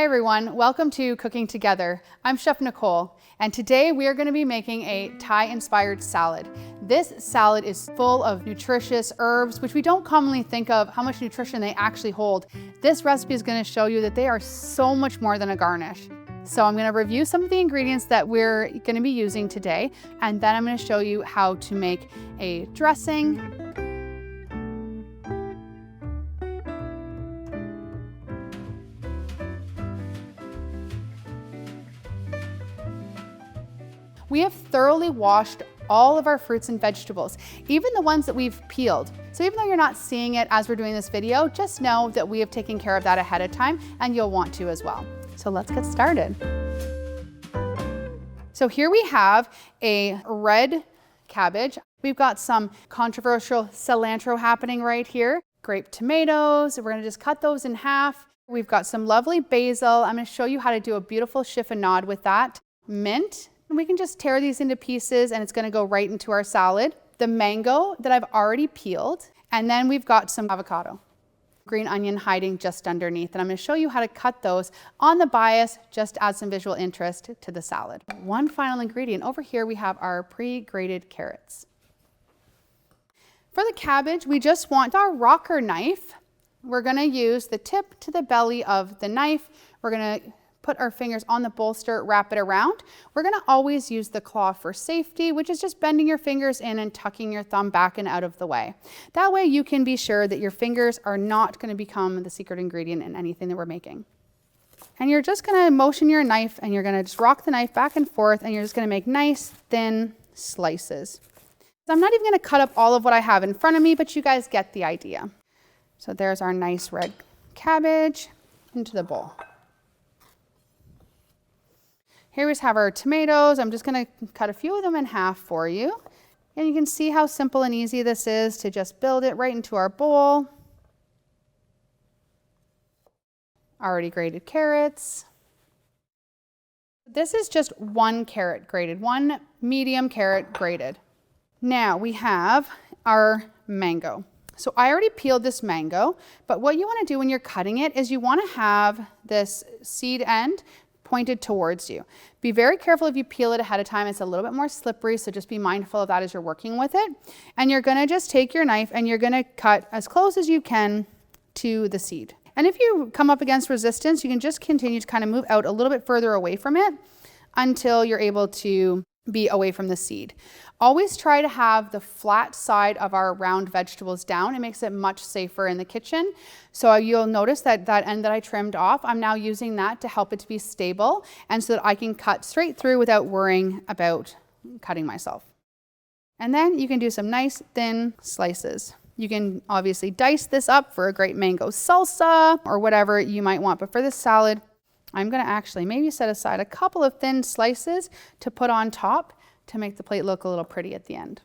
everyone, welcome to Cooking Together. I'm Chef Nicole, and today we are going to be making a Thai-inspired salad. This salad is full of nutritious herbs, which we don't commonly think of how much nutrition they actually hold. This recipe is going to show you that they are so much more than a garnish. So I'm going to review some of the ingredients that we're going to be using today, and then I'm going to show you how to make a dressing. We have thoroughly washed all of our fruits and vegetables, even the ones that we've peeled. So even though you're not seeing it as we're doing this video, just know that we have taken care of that ahead of time, and you'll want to as well. So let's get started. So here we have a red cabbage. We've got some controversial cilantro happening right here. Grape tomatoes, we're gonna just cut those in half. We've got some lovely basil. I'm gonna show you how to do a beautiful chiffonade with that. Mint. And we can just tear these into pieces and it's going to go right into our salad. The mango that I've already peeled. And then we've got some avocado. Green onion hiding just underneath. And I'm going to show you how to cut those on the bias, just add some visual interest to the salad. One final ingredient. Over here we have our pre-grated carrots. For the cabbage, we just want our rocker knife. We're going to use the tip to the belly of the knife. We're going to put our fingers on the bolster, wrap it around. We're gonna always use the claw for safety, which is just bending your fingers in and tucking your thumb back and out of the way. That way you can be sure that your fingers are not gonna become the secret ingredient in anything that we're making. And you're just gonna motion your knife and you're gonna just rock the knife back and forth and you're just gonna make nice, thin slices. I'm not even gonna cut up all of what I have in front of me, but you guys get the idea. So there's our nice red cabbage into the bowl. Here we have our tomatoes. I'm just gonna cut a few of them in half for you. And you can see how simple and easy this is to just build it right into our bowl. Already grated carrots. This is just one carrot grated, one medium carrot grated. Now we have our mango. So I already peeled this mango, but what you wanna do when you're cutting it is you wanna have this seed end pointed towards you. Be very careful if you peel it ahead of time. It's a little bit more slippery, so just be mindful of that as you're working with it. And you're gonna just take your knife and you're gonna cut as close as you can to the seed. And if you come up against resistance, you can just continue to kind of move out a little bit further away from it until you're able to be away from the seed. Always try to have the flat side of our round vegetables down. It makes it much safer in the kitchen. So you'll notice that that end that I trimmed off, I'm now using that to help it to be stable and so that I can cut straight through without worrying about cutting myself. And then you can do some nice thin slices. You can obviously dice this up for a great mango salsa or whatever you might want, but for this salad, I'm gonna actually maybe set aside a couple of thin slices to put on top to make the plate look a little pretty at the end.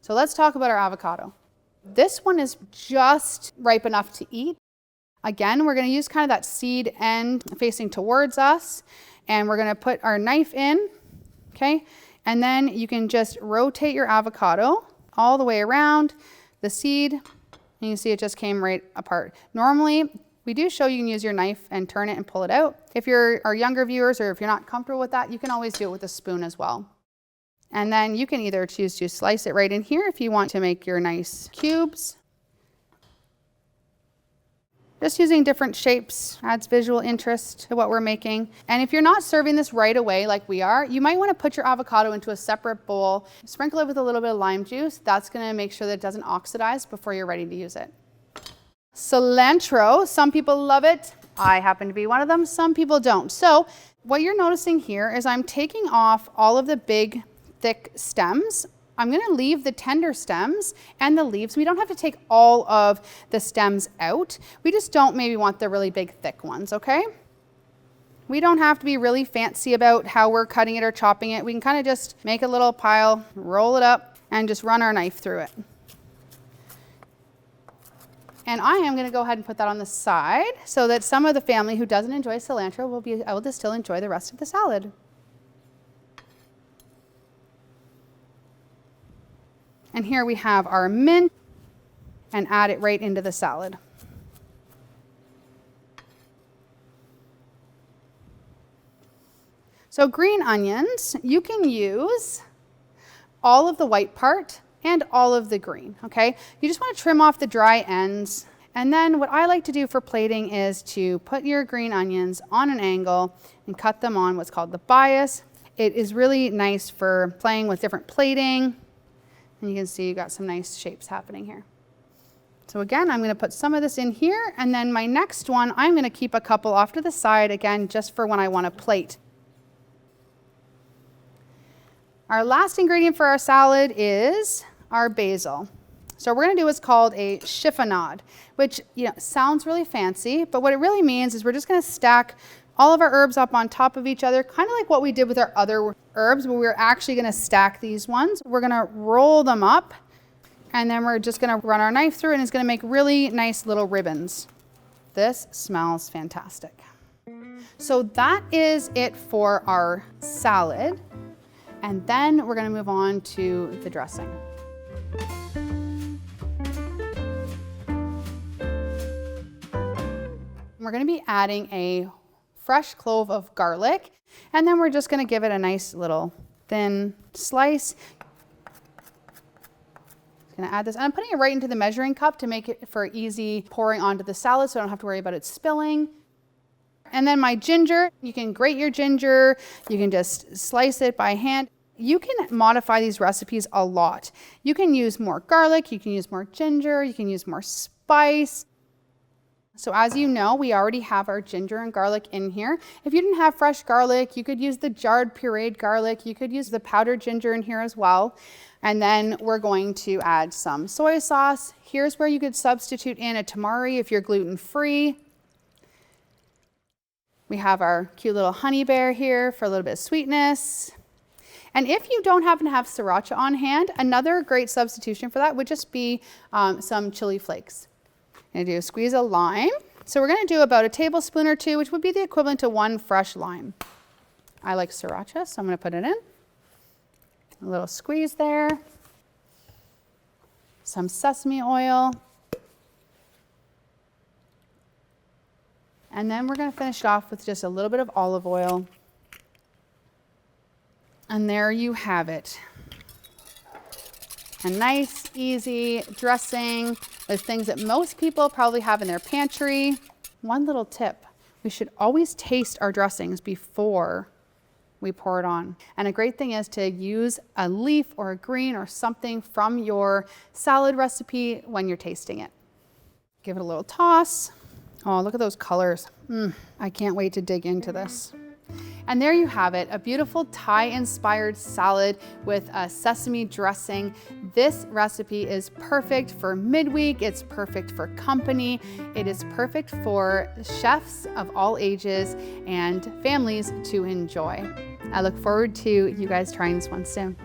So let's talk about our avocado. This one is just ripe enough to eat. Again, we're gonna use kind of that seed end facing towards us, and we're gonna put our knife in, okay? And then you can just rotate your avocado all the way around the seed. And you can see it just came right apart. Normally, we do show you can use your knife and turn it and pull it out. If you're our younger viewers or if you're not comfortable with that, you can always do it with a spoon as well. And then you can either choose to slice it right in here if you want to make your nice cubes. Just using different shapes adds visual interest to what we're making. And if you're not serving this right away like we are, you might want to put your avocado into a separate bowl, sprinkle it with a little bit of lime juice. That's going to make sure that it doesn't oxidize before you're ready to use it. Cilantro, some people love it. I happen to be one of them, some people don't. So what you're noticing here is I'm taking off all of the big, thick stems. I'm gonna leave the tender stems and the leaves. We don't have to take all of the stems out. We just don't maybe want the really big, thick ones, okay? We don't have to be really fancy about how we're cutting it or chopping it. We can kind of just make a little pile, roll it up, and just run our knife through it. And I am gonna go ahead and put that on the side so that some of the family who doesn't enjoy cilantro will be able to still enjoy the rest of the salad. And here we have our mint, and add it right into the salad. So green onions, you can use all of the white part and all of the green, okay? You just want to trim off the dry ends. And then what I like to do for plating is to put your green onions on an angle and cut them on what's called the bias. It is really nice for playing with different plating. And you can see you got some nice shapes happening here. So again, I'm going to put some of this in here, and then my next one, I'm going to keep a couple off to the side, again, just for when I want to plate. Our last ingredient for our salad is our basil. So we're going to do what's called a chiffonade, which sounds really fancy, but what it really means is we're just going to stack all of our herbs up on top of each other, kind of like what we did with our other herbs, but we're actually going to stack these ones. We're going to roll them up, and then we're just going to run our knife through, and it's going to make really nice little ribbons. This smells fantastic. So that is it for our salad. And then we're going to move on to the dressing. We're going to be adding a fresh clove of garlic, and then we're just going to give it a nice little thin slice. Going to add this, and I'm putting it right into the measuring cup to make it for easy pouring onto the salad, so I don't have to worry about it spilling. And then my ginger, you can grate your ginger, you can just slice it by hand. You can modify these recipes a lot. You can use more garlic, you can use more ginger, you can use more spice. So as you know, we already have our ginger and garlic in here. If you didn't have fresh garlic, you could use the jarred pureed garlic. You could use the powdered ginger in here as well. And then we're going to add some soy sauce. Here's where you could substitute in a tamari if you're gluten-free. We have our cute little honey bear here for a little bit of sweetness. And if you don't happen to have sriracha on hand, another great substitution for that would just be some chili flakes. I'm going to do a squeeze of lime. So we're going to do about a tablespoon or two, which would be the equivalent to one fresh lime. I like sriracha, so I'm going to put it in. A little squeeze there. Some sesame oil. And then we're going to finish it off with just a little bit of olive oil. And there you have it. A nice, easy dressing with things that most people probably have in their pantry. One little tip, we should always taste our dressings before we pour it on. And a great thing is to use a leaf or a green or something from your salad recipe when you're tasting it. Give it a little toss. Oh, look at those colors. I can't wait to dig into this. And there you have it, a beautiful Thai-inspired salad with a sesame dressing. This recipe is perfect for midweek, it's perfect for company, it is perfect for chefs of all ages and families to enjoy. I look forward to you guys trying this one soon.